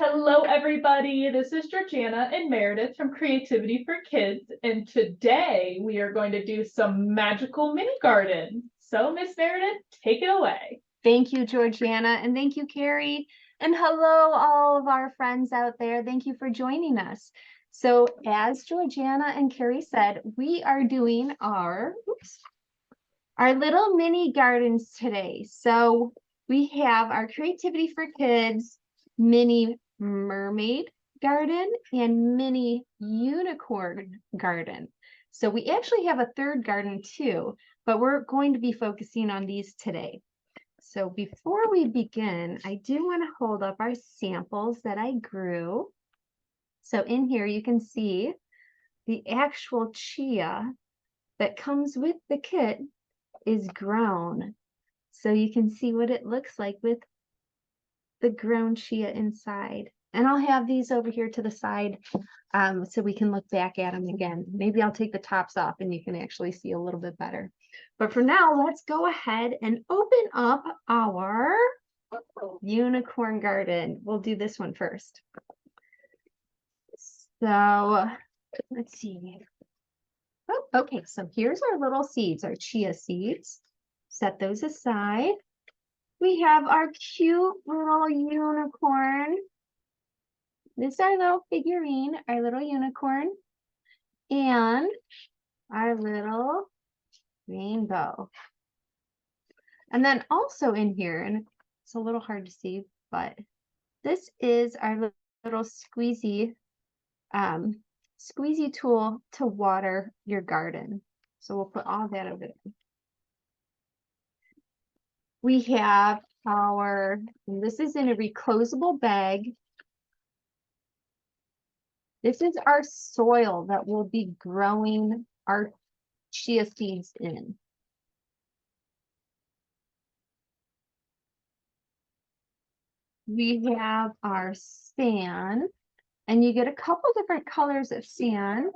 Hello, everybody. This is Georgiana and Meredith from Creativity for Kids, and today we are going to do some magical mini gardens. So, Miss Meredith, take it away. Thank you, Georgiana, and thank you, Carrie. And hello, all of our friends out there. Thank you for joining us. So, as Georgiana and Carrie said, we are doing our little mini gardens today. So, we have our Creativity for Kids mini mermaid garden and mini unicorn garden. So, we actually have a third garden too, but we're going to be focusing on these today. So before we begin, I do want to hold up our samples that I grew. So in here, you can see the actual chia that comes with the kit is grown. So you can see what it looks like with the grown chia inside. And I'll have these over here to the side so we can look back at them again. Maybe I'll take the tops off and you can actually see a little bit better. But for now, let's go ahead and open up our unicorn garden. We'll do this one first. So let's see. Oh, okay, so here's our little seeds, our chia seeds. Set those aside. We have our cute little unicorn. This is our little figurine, our little unicorn, and our little rainbow. And then also in here, and it's a little hard to see, but this is our little squeezy tool to water your garden. So we'll put all that over there. We have and this is in a reclosable bag. This is our soil that we'll be growing our chia seeds in. We have our sand, and you get a couple different colors of sand.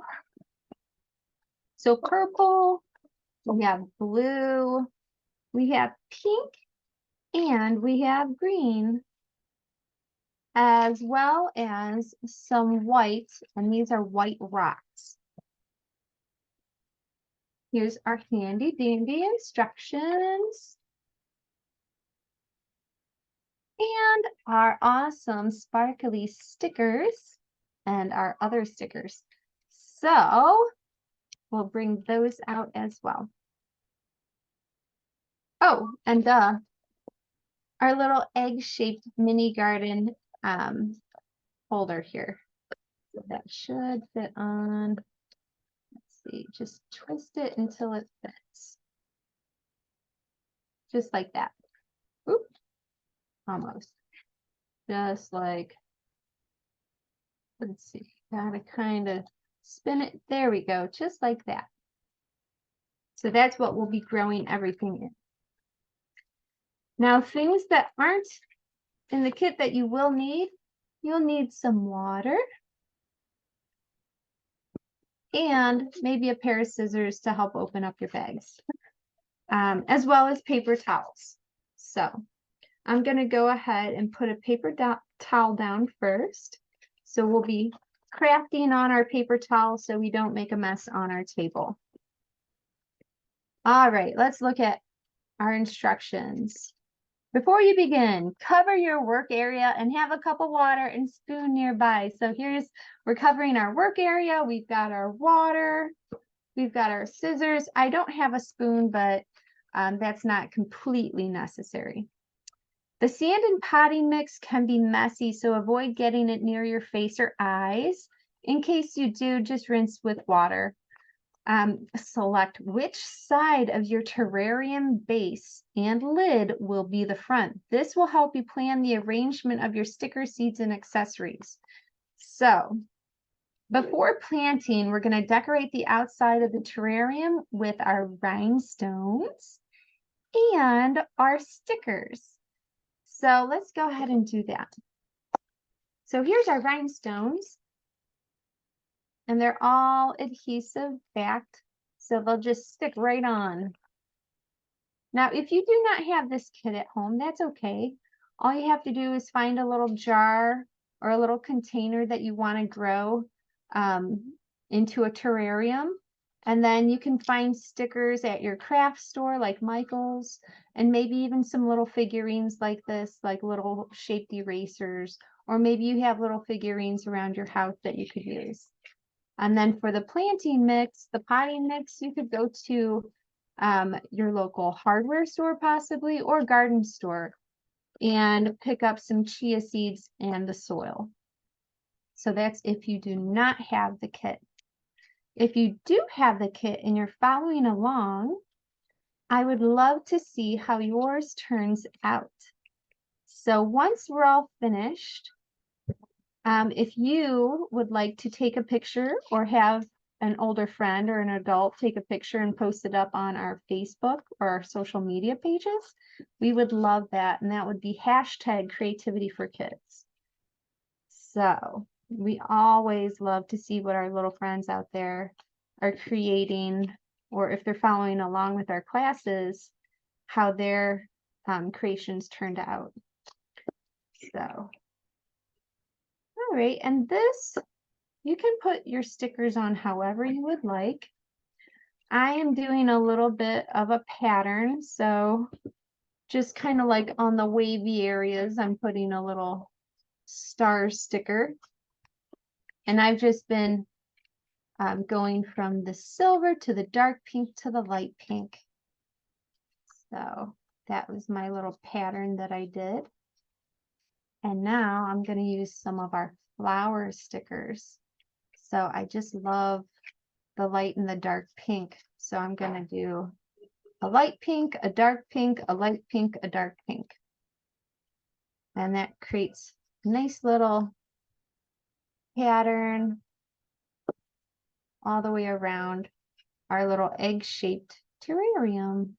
So purple, we have blue, we have pink, and we have green, as well as some white, and these are white rocks. Here's our handy dandy instructions. And our awesome sparkly stickers and our other stickers. So we'll bring those out as well. Oh, and our little egg-shaped mini garden holder here. So that should fit on. Let's see, just twist it until it fits. Just like that. Oop. Almost. Just like, let's see, gotta kind of spin it. There we go, just like that. So that's what we'll be growing everything in. Now, things that aren't in the kit that you will need, you'll need some water and maybe a pair of scissors to help open up your bags, as well as paper towels. So I'm going to go ahead and put a paper towel down first. So we'll be crafting on our paper towel so we don't make a mess on our table. All right, let's look at our instructions. Before you begin, cover your work area and have a cup of water and spoon nearby. So we're covering our work area. We've got our water. We've got our scissors. I don't have a spoon, but that's not completely necessary. The sand and potting mix can be messy, so avoid getting it near your face or eyes. In case you do, just rinse with water. Select which side of your terrarium base and lid will be the front. This will help you plan the arrangement of your sticker seeds and accessories. So, before planting, we're going to decorate the outside of the terrarium with our rhinestones and our stickers. So let's go ahead and do that. So here's our rhinestones. And they're all adhesive backed, so they'll just stick right on. Now, if you do not have this kit at home, that's okay. All you have to do is find a little jar or a little container that you want to grow into a terrarium. And then you can find stickers at your craft store like Michael's, and maybe even some little figurines like this, like little shaped erasers, or maybe you have little figurines around your house that you could use. And then for the planting mix, the potting mix, you could go to your local hardware store possibly, or garden store, and pick up some chia seeds and the soil. So that's if you do not have the kit. If you do have the kit and you're following along, I would love to see how yours turns out. So once we're all finished, if you would like to take a picture or have an older friend or an adult take a picture and post it up on our Facebook or our social media pages, we would love that. And that would be hashtag creativity for kids. So we always love to see what our little friends out there are creating, or if they're following along with our classes, how their creations turned out. So, all right, and this, you can put your stickers on however you would like. I am doing a little bit of a pattern, so just kind of like on the wavy areas, I'm putting a little star sticker. And I've just been going from the silver to the dark pink to the light pink. So that was my little pattern that I did. And now I'm going to use some of our flower stickers. So I just love the light and the dark pink. So I'm going to do a light pink, a dark pink, a light pink, a dark pink. And that creates a nice little pattern all the way around our little egg-shaped terrarium.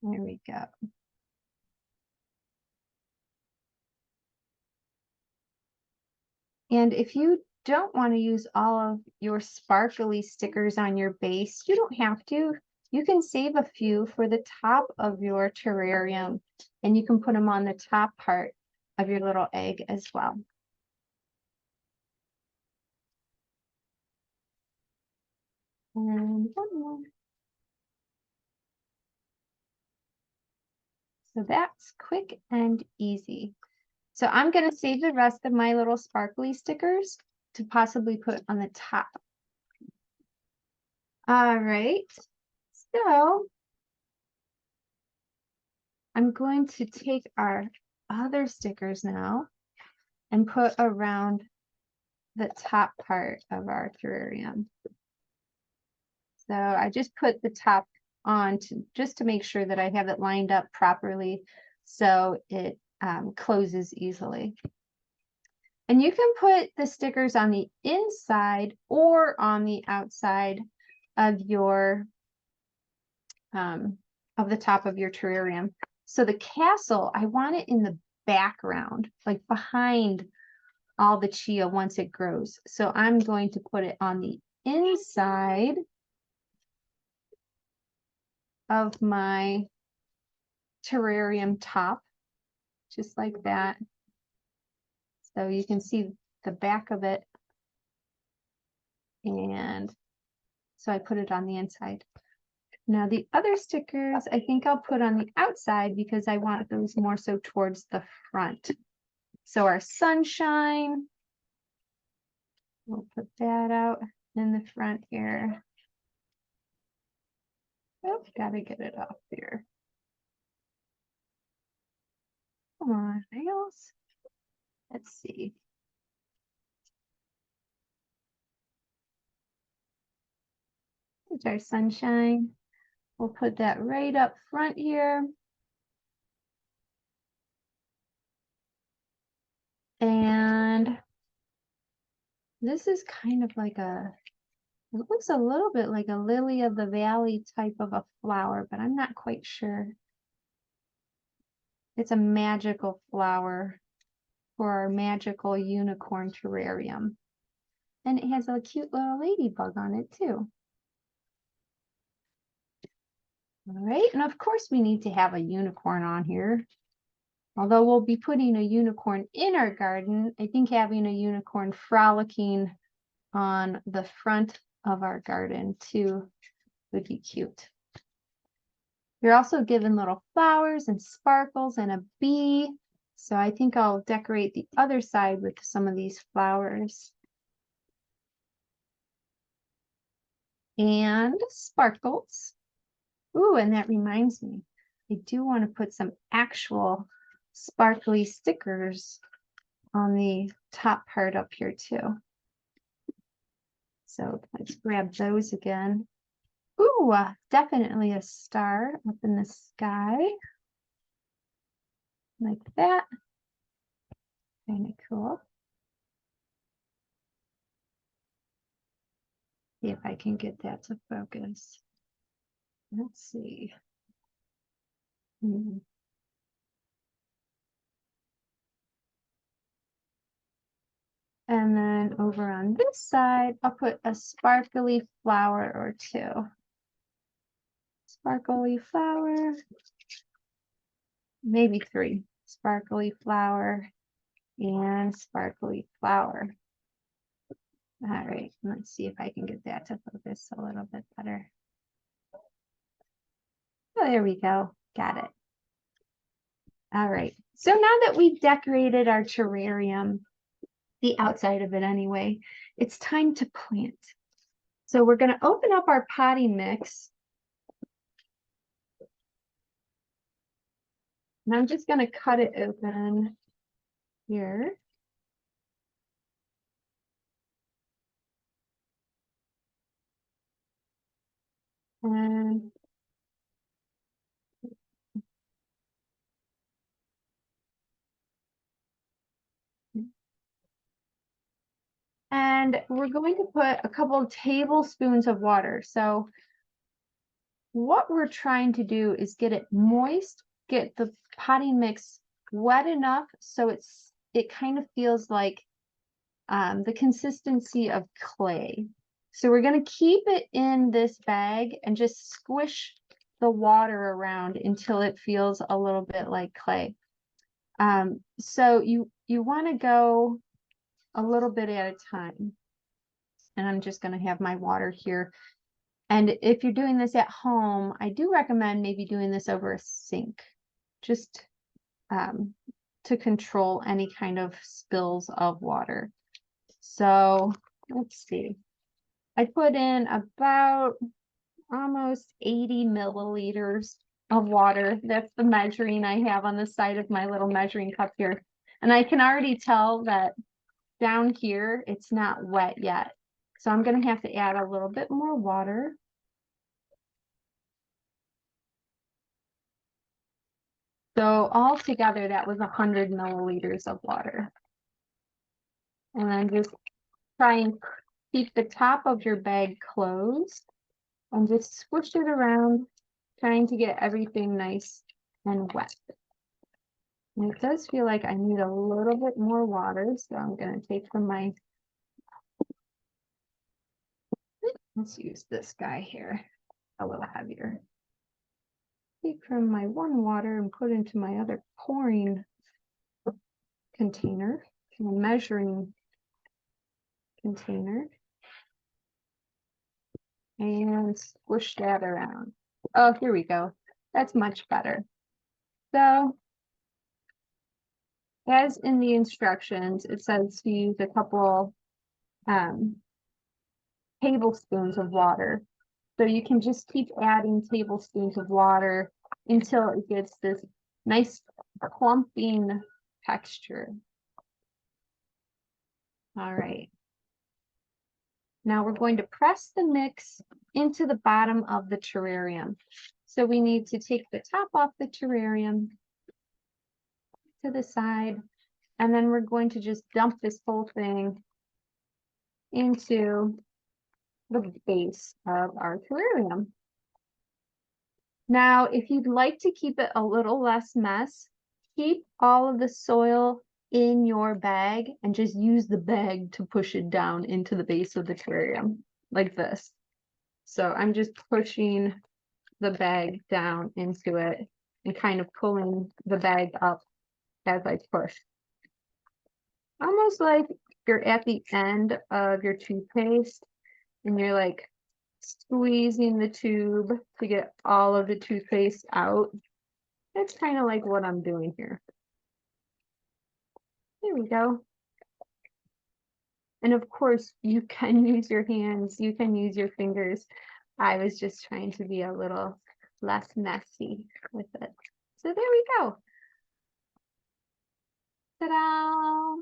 There we go. And if you don't want to use all of your sparkly stickers on your base, you don't have to. You can save a few for the top of your terrarium, and you can put them on the top part of your little egg as well. And one more. So that's quick and easy. So I'm going to save the rest of my little sparkly stickers to possibly put on the top. All right. So I'm going to take our other stickers now and put around the top part of our terrarium. So I just put the top on just to make sure that I have it lined up properly so it closes easily. And you can put the stickers on the inside or on the outside of your of the top of your terrarium. So the castle, I want it in the background, like behind all the chia once it grows. So I'm going to put it on the inside of my terrarium top, just like that. So you can see the back of it. And so I put it on the inside. Now the other stickers, I think I'll put on the outside because I want those more so towards the front. So our sunshine, we'll put that out in the front here. Oh, gotta get it off here. Come on, nails. Let's see. It's our sunshine. We'll put that right up front here. And this is kind of like a, it looks a little bit like a lily of the valley type of a flower, but I'm not quite sure. It's a magical flower for our magical unicorn terrarium. And it has a cute little ladybug on it too. All right, and of course we need to have a unicorn on here. Although we'll be putting a unicorn in our garden, I think having a unicorn frolicking on the front of our garden too would be cute. You're also given little flowers and sparkles and a bee. So I think I'll decorate the other side with some of these flowers. And sparkles. Ooh, and that reminds me, I do want to put some actual sparkly stickers on the top part up here too. So let's grab those again. Ooh, definitely a star up in the sky. Like that. Kind of cool. See if I can get that to focus. Let's see. And then over on this side, I'll put a sparkly flower or two. Sparkly flower. Maybe three. Sparkly flower and sparkly flower. All right, let's see if I can get that to focus a little bit better. Oh, there we go. Got it. All right. So now that we've decorated our terrarium, the outside of it anyway, it's time to plant. So we're going to open up our potting mix. And I'm just going to cut it open here. And we're going to put a couple of tablespoons of water. So what we're trying to do is get it moist, get the potting mix wet enough so it kind of feels like the consistency of clay. So we're going to keep it in this bag and just squish the water around until it feels a little bit like clay. So you want to go a little bit at a time. And I'm just going to have my water here. And if you're doing this at home, I do recommend maybe doing this over a sink, just to control any kind of spills of water. So let's see. I put in about almost 80 milliliters of water. That's the measuring I have on the side of my little measuring cup here. And I can already tell that down here, it's not wet yet. So I'm going to have to add a little bit more water. So altogether, that was 100 milliliters of water. And then just try and keep the top of your bag closed and just squish it around, trying to get everything nice and wet. And it does feel like I need a little bit more water, so I'm going to take from my, let's use this guy here, a little heavier. Take from my one water and put into my other pouring container, my measuring container, and squish that around. Oh, here we go. That's much better. So, as in the instructions, it says to use a couple tablespoons of water. So you can just keep adding tablespoons of water until it gets this nice clumping texture. All right. Now we're going to press the mix into the bottom of the terrarium. So we need to take the top off the terrarium to the side, and then we're going to just dump this whole thing into the base of our terrarium. Now, if you'd like to keep it a little less mess, keep all of the soil in your bag and just use the bag to push it down into the base of the terrarium like this. So I'm just pushing the bag down into it and kind of pulling the bag up as I push. Almost like you're at the end of your toothpaste and you're like squeezing the tube to get all of the toothpaste out. That's kind of like what I'm doing here. There we go. And of course, you can use your hands, you can use your fingers. I was just trying to be a little less messy with it. So there we go. Ta-da!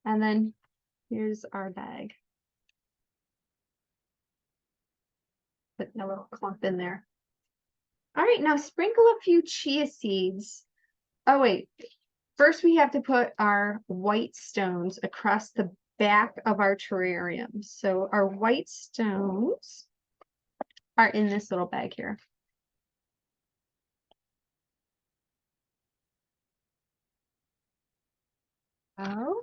And then here's our bag. Put a little clump in there. All right, now sprinkle a few chia seeds. Oh, wait. First, we have to put our white stones across the back of our terrarium. So our white stones are in this little bag here. Oh.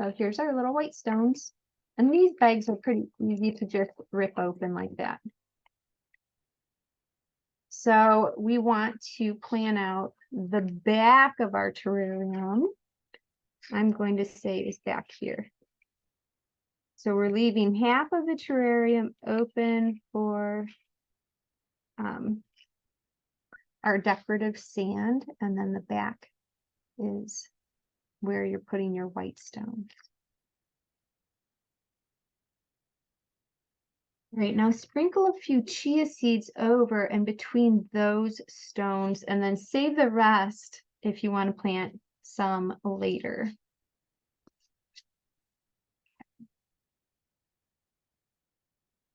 So here's our little white stones. And these bags are pretty easy to just rip open like that. So we want to plan out the back of our terrarium. I'm going to say is back here. So we're leaving half of the terrarium open for our decorative sand, and then the back is where you're putting your white stones. Right, now sprinkle a few chia seeds over and between those stones, and then save the rest if you want to plant some later.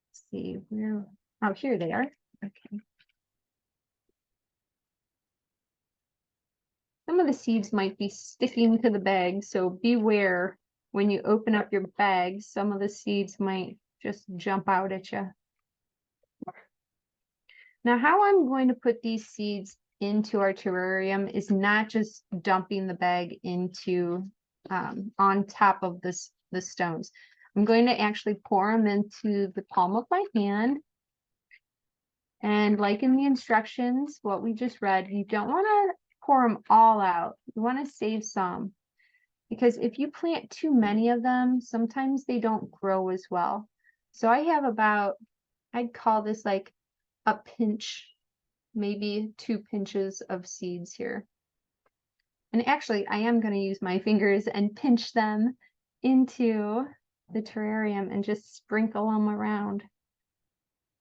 Let's see where, oh, here they are. Okay. Some of the seeds might be sticking to the bag, so beware when you open up your bag, some of the seeds might just jump out at you. Now, how I'm going to put these seeds into our terrarium is not just dumping the bag into on top of the stones. I'm going to actually pour them into the palm of my hand. And like in the instructions, what we just read, you don't want to pour them all out. You want to save some, because if you plant too many of them, sometimes they don't grow as well. So I have about, I'd call this like a pinch, maybe 2 pinches of seeds here. And actually, I am going to use my fingers and pinch them into the terrarium and just sprinkle them around.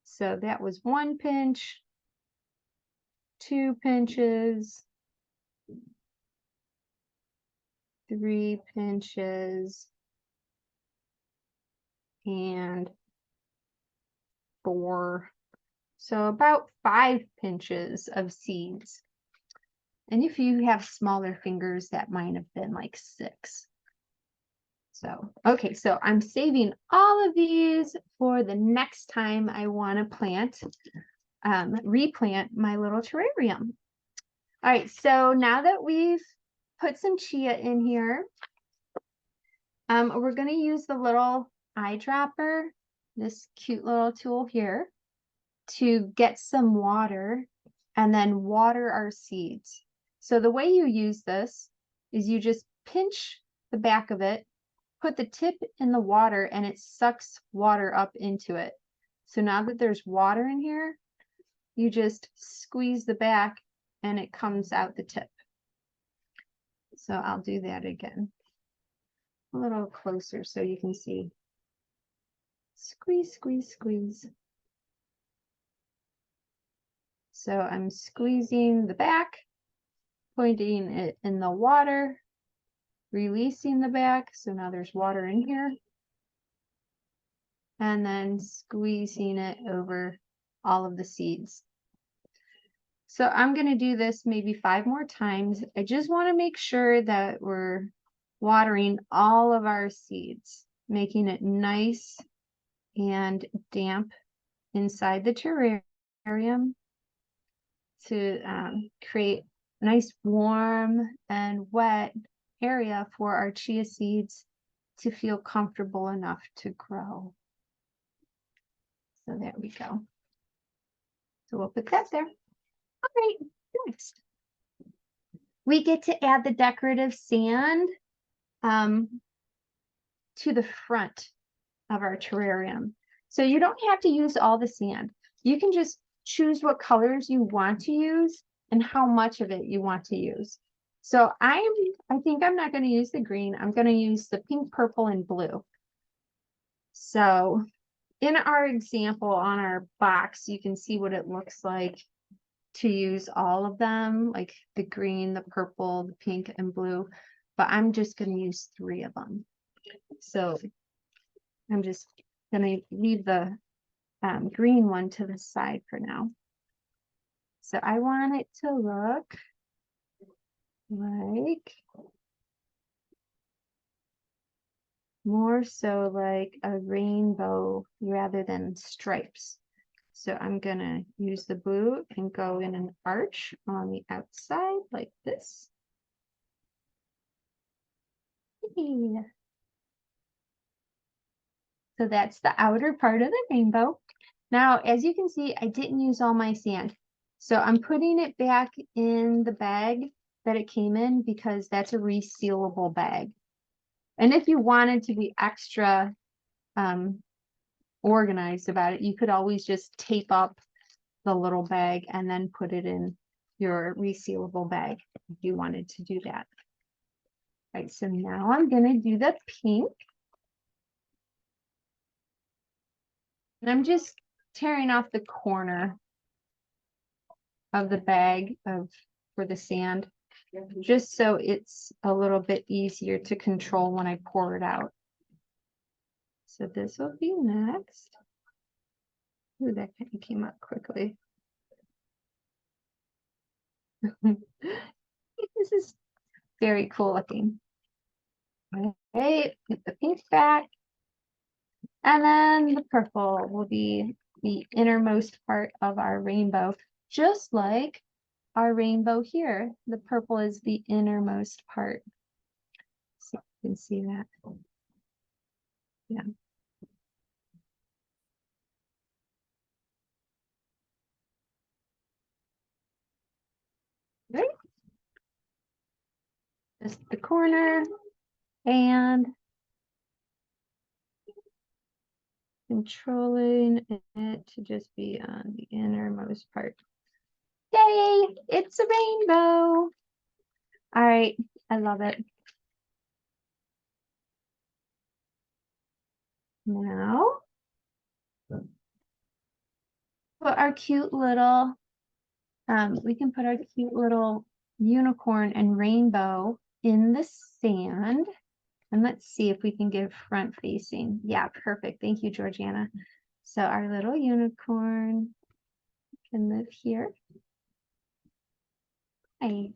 So that was 1 pinch, 2 pinches, 3 pinches, and 4. So about 5 pinches of seeds. And if you have smaller fingers, that might have been like 6. So, okay, so I'm saving all of these for the next time I want to plant, replant my little terrarium. All right, so now that we've put some chia in here, we're going to use the little eyedropper, this cute little tool here, to get some water and then water our seeds. So the way you use this is you just pinch the back of it, put the tip in the water, and it sucks water up into it. So now that there's water in here, you just squeeze the back and it comes out the tip. So I'll do that again. A little closer so you can see. Squeeze, squeeze, squeeze. So I'm squeezing the back, pointing it in the water, releasing the back. So now there's water in here. And then squeezing it over all of the seeds. So I'm going to do this maybe 5 more times. I just want to make sure that we're watering all of our seeds, making it nice and damp inside the terrarium to create a nice warm and wet area for our chia seeds to feel comfortable enough to grow. So there we go. So we'll put that there. All right, next. We get to add the decorative sand to the front of our terrarium. So you don't have to use all the sand. You can just choose what colors you want to use and how much of it you want to use. So I think I'm not going to use the green. I'm going to use the pink, purple, and blue. So in our example on our box, you can see what it looks like to use all of them, like the green, the purple, the pink, and blue. But I'm just going to use 3 of them. So I'm just going to leave the green one to the side for now. So I want it to look like more so like a rainbow rather than stripes. So I'm going to use the blue and go in an arch on the outside like this. Yeah. So that's the outer part of the rainbow. Now, as you can see, I didn't use all my sand. So I'm putting it back in the bag that it came in because that's a resealable bag. And if you wanted to be extra organized about it, you could always just tape up the little bag and then put it in your resealable bag if you wanted to do that. All right, so now I'm going to do the pink. And I'm just tearing off the corner of the bag for the sand, just so it's a little bit easier to control when I pour it out. So this will be next. Ooh, that kind of came up quickly. This is very cool looking. All right, get the pink back. And then the purple will be the innermost part of our rainbow, just like our rainbow here. The purple is the innermost part. So you can see that. Yeah. Right. Just the corner and controlling it to just be on the innermost part. Yay! It's a rainbow. All right, I love it. Now, put our cute little, we can put our cute little unicorn and rainbow in the sand. And let's see if we can get front facing. Yeah, perfect. Thank you, Georgiana. So our little unicorn can live here. Hi.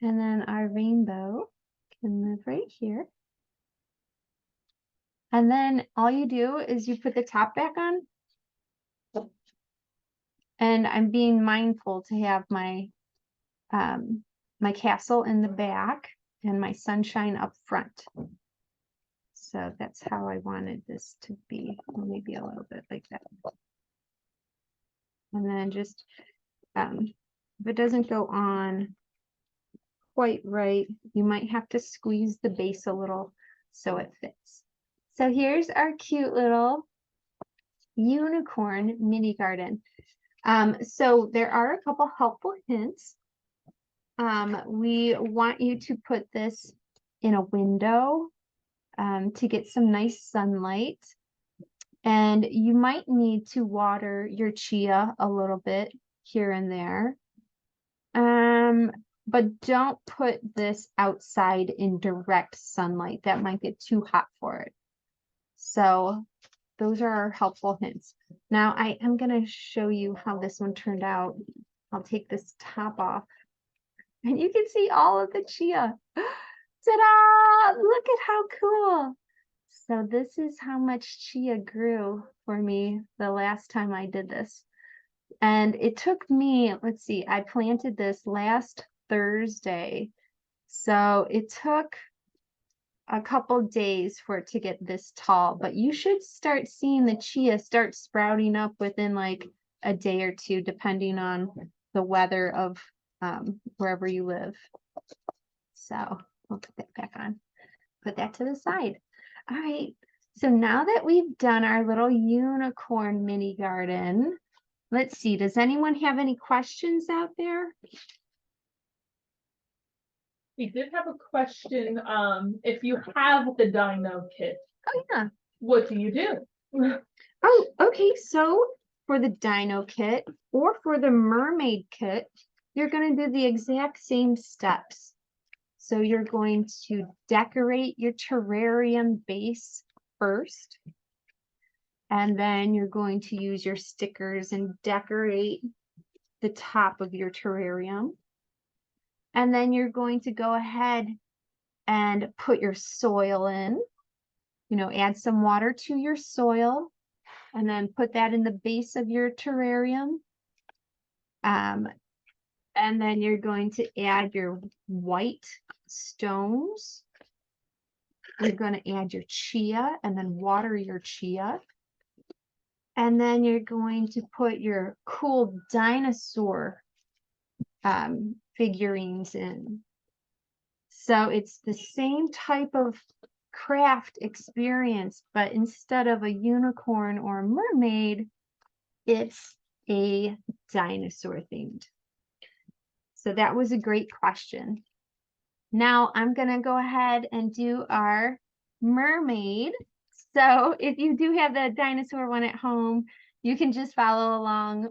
And then our rainbow can live right here. And then all you do is you put the top back on. And I'm being mindful to have my my castle in the back and my sunshine up front. So that's how I wanted this to be, maybe a little bit like that. And then just, if it doesn't go on quite right, you might have to squeeze the base a little so it fits. So here's our cute little unicorn mini garden. So there are a couple helpful hints. We want you to put this in a window to get some nice sunlight. And you might need to water your chia a little bit here and there. But don't put this outside in direct sunlight. That might get too hot for it. So those are our helpful hints. Now I am going to show you how this one turned out. I'll take this top off. And you can see all of the chia. Ta-da! Look at how cool. So this is how much chia grew for me the last time I did this. And it took me, let's see, I planted this last Thursday. So it took a couple days for it to get this tall, but you should start seeing the chia start sprouting up within like a day or two, depending on the weather of wherever you live. So we'll put that back on, put that to the side. All right, so now that we've done our little unicorn mini garden, let's see, does anyone have any questions out there? We did have a question. If you have the dino kit, Oh yeah. what do you do? Oh, okay. So for the dino kit or for the mermaid kit, you're going to do the exact same steps. So you're going to decorate your terrarium base first. And then you're going to use your stickers and decorate the top of your terrarium. And then you're going to go ahead and put your soil in, add some water to your soil and then put that in the base of your terrarium. And then you're going to add your white stones. You're going to add your chia and then water your chia. And then you're going to put your cool dinosaur figurines in. So it's the same type of craft experience, but instead of a unicorn or a mermaid, it's a dinosaur themed. So that was a great question. Now I'm going to go ahead and do our mermaid. So if you do have the dinosaur one at home, you can just follow along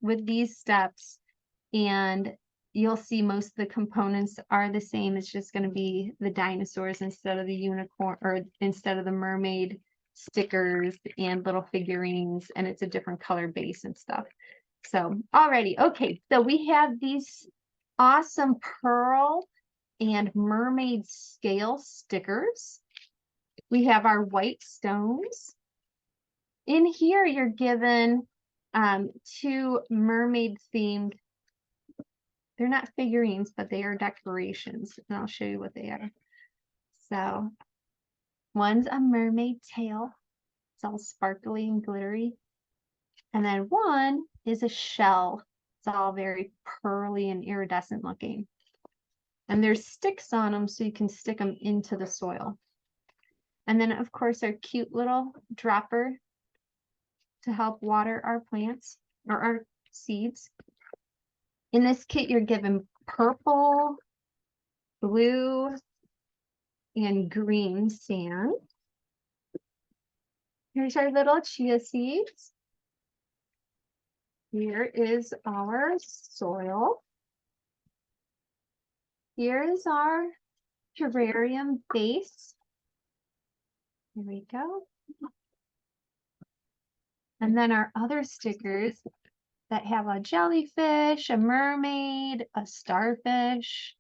with these steps and you'll see most of the components are the same. It's just going to be the dinosaurs instead of the unicorn or instead of the mermaid stickers and little figurines, and it's a different color base and stuff. So alrighty, okay, so we have these awesome pearl and mermaid scale stickers. We have our white stones. In here, you're given 2 mermaid themed, they're not figurines, but they are decorations, and I'll show you what they are. So one's a mermaid tail. It's all sparkly and glittery. And then one is a shell. It's all very pearly and iridescent looking. And there's sticks on them so you can stick them into the soil. And then of course our cute little dropper to help water our plants or our seeds. In this kit, you're given purple, blue, and green sand. Here's our little chia seeds. Here is our soil. Here is our terrarium base. Here we go. And then our other stickers that have a jellyfish, a mermaid, a starfish.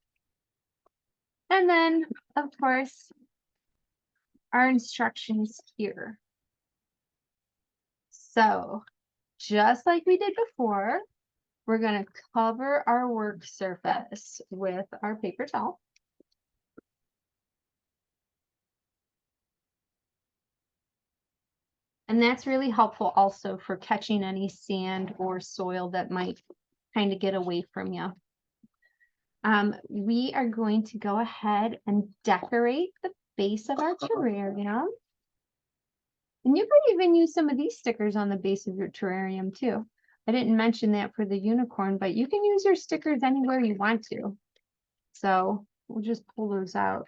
And then, of course, our instructions here. So, just like we did before, we're going to cover our work surface with our paper towel. And that's really helpful also for catching any sand or soil that might kind of get away from you. We are going to go ahead and decorate the base of our terrarium. And you could even use some of these stickers on the base of your terrarium too. I didn't mention that for the unicorn, but you can use your stickers anywhere you want to. So we'll just pull those out.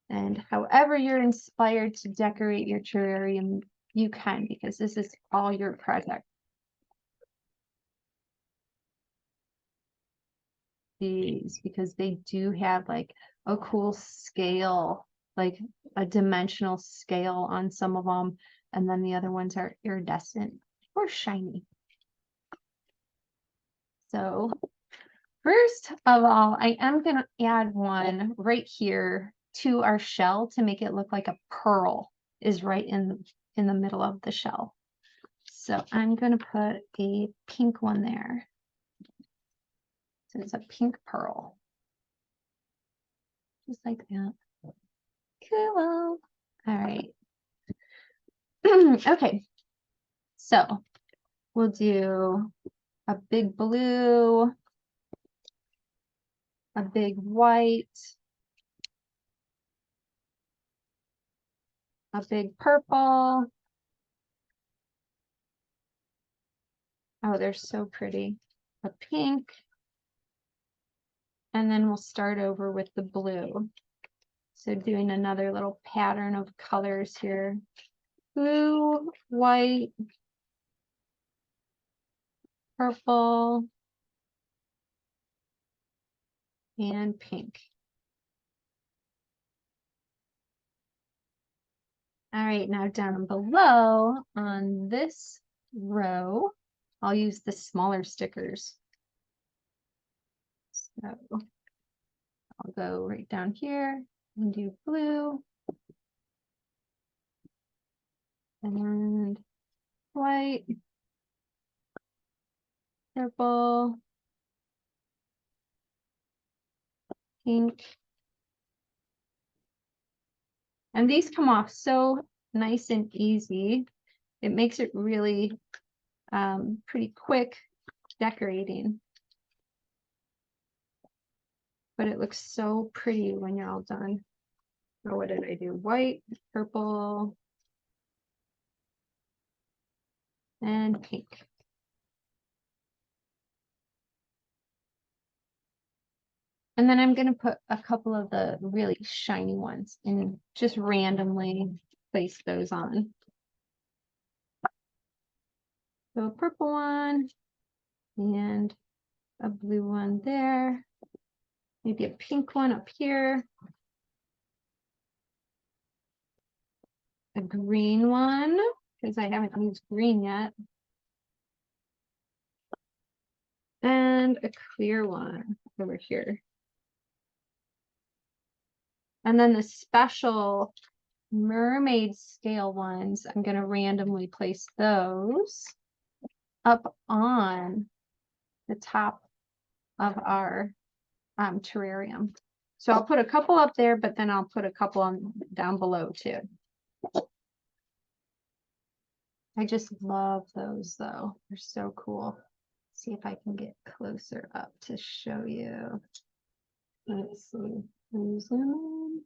And however you're inspired to decorate your terrarium, you can, because this is all your project. These, because they do have like a cool scale, like a dimensional scale on some of them, and then the other ones are iridescent or shiny. So first of all, I am going to add one right here to our shell to make it look like a pearl is right in the middle of the shell. So I'm going to put a pink one there. So it's a pink pearl. Just like that. Cool. All right. Okay. So we'll do a big blue, a big white, a big purple. Oh, they're so pretty. A pink. And then we'll start over with the blue. So doing another little pattern of colors here. Blue, white, purple, and pink. All right, now down below on this row, I'll use the smaller stickers. So I'll go right down here and do blue and white, purple, pink. And these come off so nice and easy. It makes it really pretty quick decorating. But it looks so pretty when you're all done. So what did I do? White, purple, and pink. And then I'm going to put a couple of the really shiny ones and just randomly place those on. So a purple one and a blue one there. Maybe a pink one up here. A green one, because I haven't used green yet. And a clear one over here. And then the special mermaid scale ones, I'm going to randomly place those up on the top of our terrarium. So I'll put a couple up there, but then I'll put a couple on down below too. I just love those though. They're so cool. See if I can get closer up to show you. Let's see. Zoom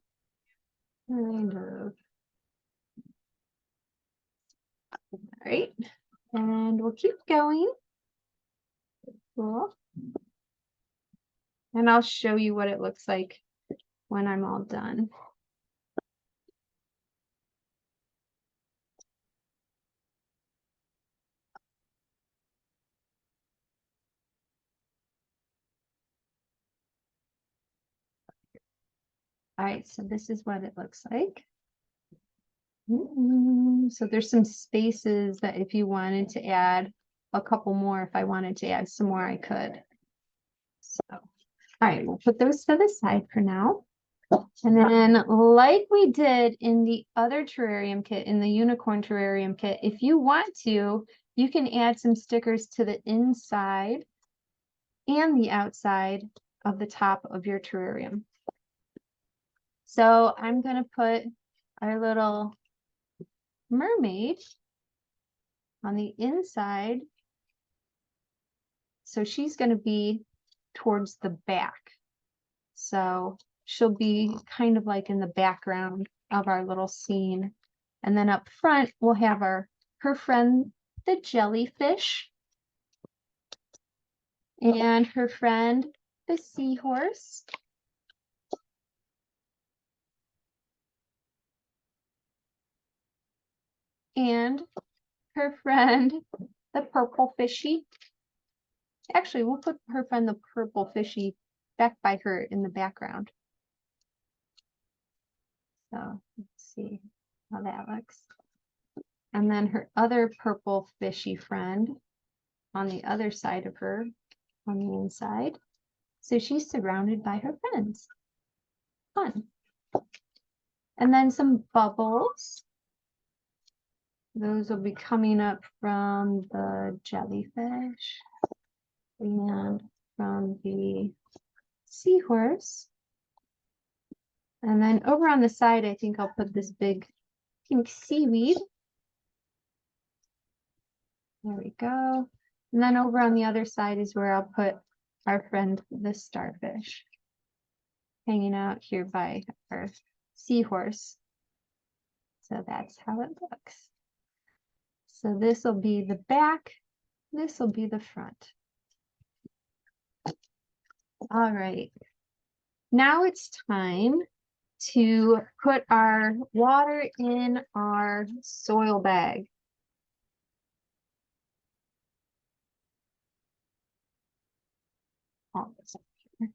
in. Kind of. All right. And we'll keep going. Cool. And I'll show you what it looks like when I'm all done. All right, so this is what it looks like. So there's some spaces that if you wanted to add a couple more, if I wanted to add some more, I could. So, all right, we'll put those to the side for now. And then like we did in the other terrarium kit, in the unicorn terrarium kit, if you want to, you can add some stickers to the inside and the outside of the top of your terrarium. So I'm going to put our little mermaid on the inside. So she's going to be towards the back. So she'll be kind of like in the background of our little scene. And then up front, we'll have her friend, the jellyfish, and her friend, the seahorse. And her friend, the purple fishy. Actually, we'll put her friend, the purple fishy, back by her in the background. So let's see how that looks. And then her other purple fishy friend on the other side of her, on the inside. So she's surrounded by her friends. Fun. And then some bubbles. Those will be coming up from the jellyfish and from the seahorse. And then over on the side, I think I'll put this big pink seaweed. There we go. And then over on the other side is where I'll put our friend, the starfish, hanging out here by our seahorse. So that's how it looks. So this will be the back. This will be the front. All right. Now it's time to put our water in our soil bag. All this up here.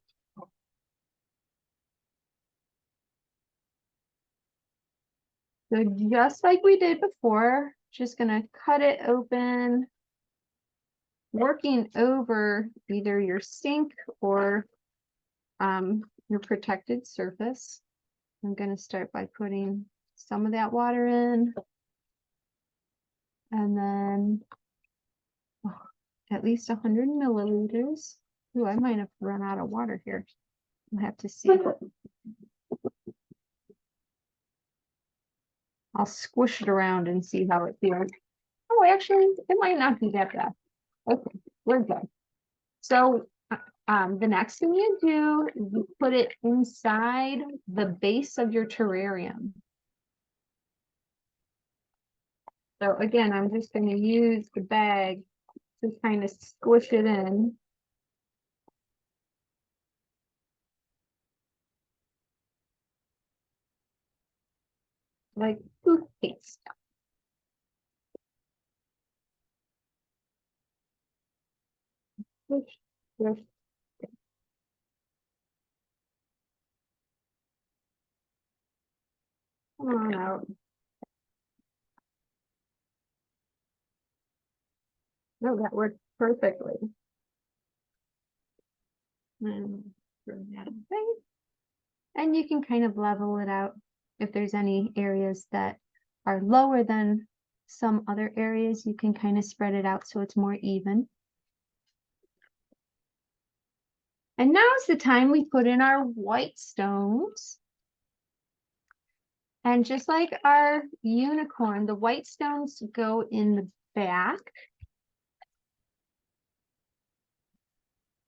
So just like we did before, just gonna cut it open, working over either your sink or your protected surface. I'm gonna start by putting some of that water in, and then at least 100 milliliters. Ooh, I might have run out of water here. We'll have to see. I'll squish it around and see how it feels. Oh, actually, it might not be that bad. Okay, we're good. So the next thing you do, you put it inside the base of your terrarium. So again, I'm just going to use the bag to kind of squish it in. Like toothpaste. Squish, squish. Come on out. No, that worked perfectly. And throw that away. And you can kind of level it out if there's any areas that are lower than some other areas. You can kind of spread it out so it's more even. And now's the time we put in our white stones. And just like our unicorn, the white stones go in the back.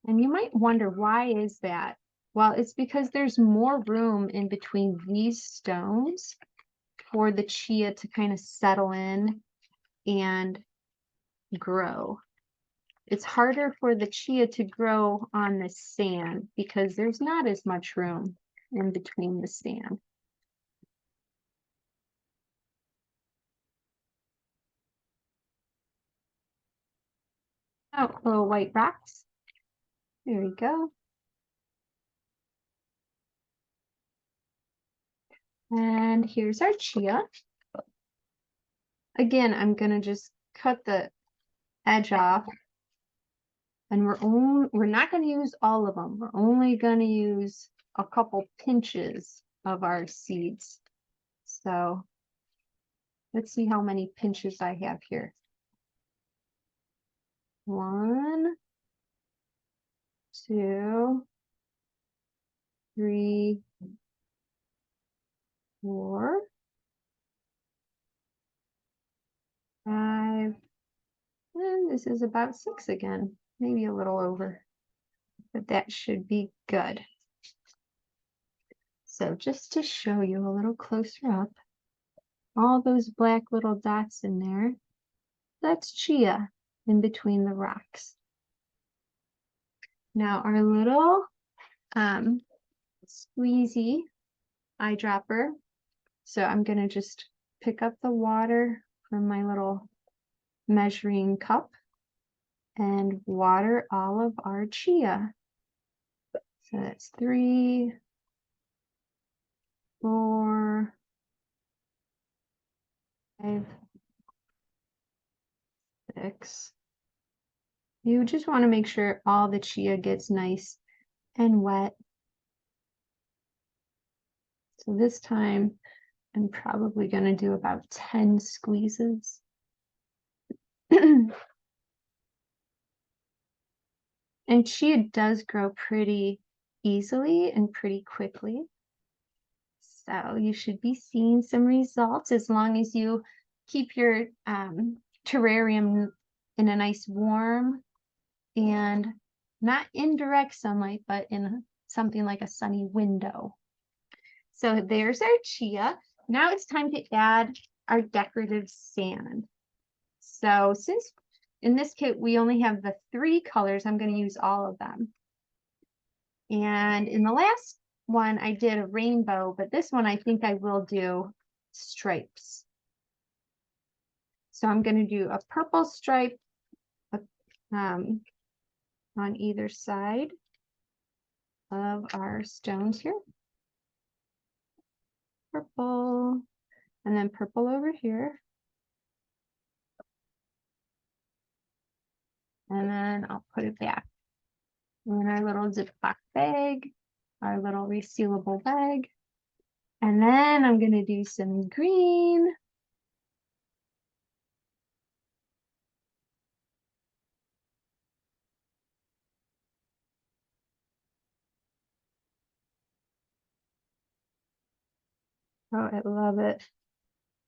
And you might wonder, why is that? Well, it's because there's more room in between these stones for the chia to kind of settle in and grow. It's harder for the chia to grow on the sand because there's not as much room in between the sand. Oh, little white rocks. There we go. And here's our chia. Again, I'm gonna just cut the edge off. And we're not going to use all of them. We're only going to use a couple pinches of our seeds. So let's see how many pinches I have here. 1, 2, 3, 4, 5, and this is about 6 again, maybe a little over, but that should be good. So just to show you a little closer up, all those black little dots in there, that's chia in between the rocks. Now our little squeezy eyedropper. So I'm going to just pick up the water from my little measuring cup and water all of our chia. So that's 3, 4, 5, 6. You just want to make sure all the chia gets nice and wet. So this time I'm probably going to do about 10 squeezes. And chia does grow pretty easily and pretty quickly. So you should be seeing some results as long as you keep your terrarium in a nice warm and not in direct sunlight, but in something like a sunny window. So there's our chia. Now it's time to add our decorative sand. So since in this kit we only have the 3 colors, I'm going to use all of them. And in the last one I did a rainbow, but this one I think I will do stripes. So I'm going to do a purple stripe on either side of our stones here. Purple, and then purple over here. And then I'll put it back in our little Ziploc bag, our little resealable bag. And then I'm going to do some green. Oh, I love it.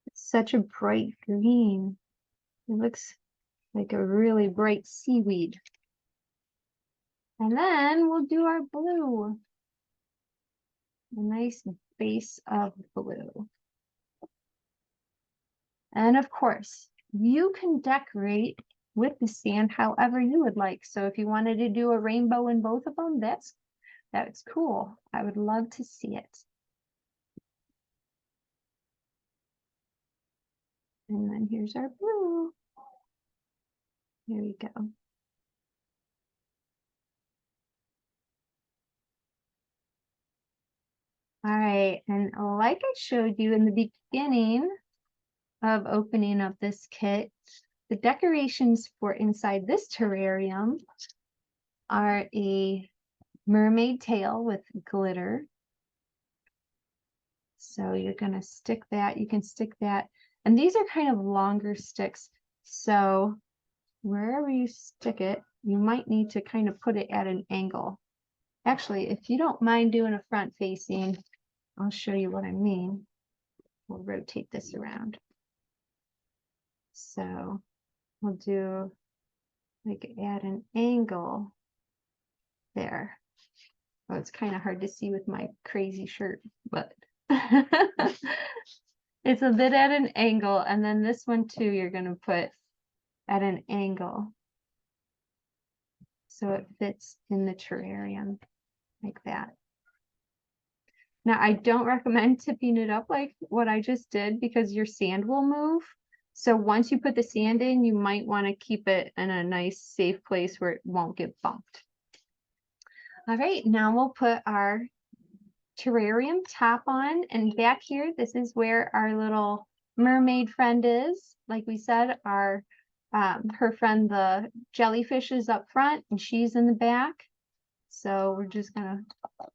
It's such a bright green. It looks like a really bright seaweed. And then we'll do our blue. A nice base of blue. And of course, you can decorate with the sand however you would like. So if you wanted to do a rainbow in both of them, that's cool. I would love to see it. And then here's our blue. There we go. All right, and like I showed you in the beginning of opening up this kit, the decorations for inside this terrarium are a mermaid tail with glitter. So you're gonna stick that, you can stick that, and these are kind of longer sticks. So wherever you stick it, you might need to kind of put it at an angle. Actually, if you don't mind doing a front facing, I'll show you what I mean. We'll rotate this around. So we'll do like at an angle there. Oh, it's kind of hard to see with my crazy shirt, but it's a bit at an angle. And then this one too, you're going to put at an angle so it fits in the terrarium like that. Now, I don't recommend tipping it up like what I just did because your sand will move. So once you put the sand in, you might want to keep it in a nice safe place where it won't get bumped. All right, now we'll put our terrarium top on, and back here, this is where our little mermaid friend is. Like we said, our her friend, the jellyfish, is up front and she's in the back. So we're just gonna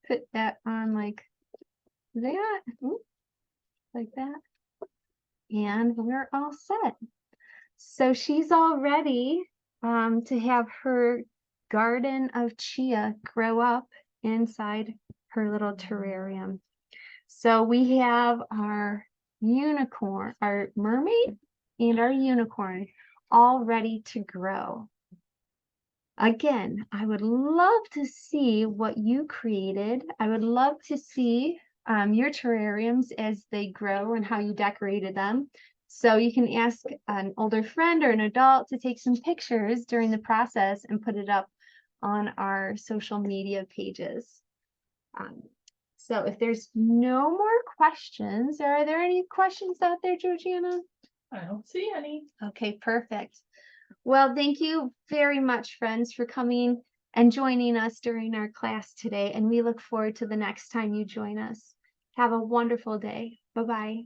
put that on like that, like that, and we're all set. So she's all ready to have her garden of chia grow up inside her little terrarium. So we have our unicorn, our mermaid, and our unicorn all ready to grow. Again, I would love to see what you created. I would love to see your terrariums as they grow and how you decorated them. So you can ask an older friend or an adult to take some pictures during the process and put it up on our social media pages. So if there's no more questions, are there any questions out there, Georgiana? I don't see any. Okay, perfect. Well, thank you very much, friends, for coming and joining us during our class today. And we look forward to the next time you join us. Have a wonderful day. Bye-bye.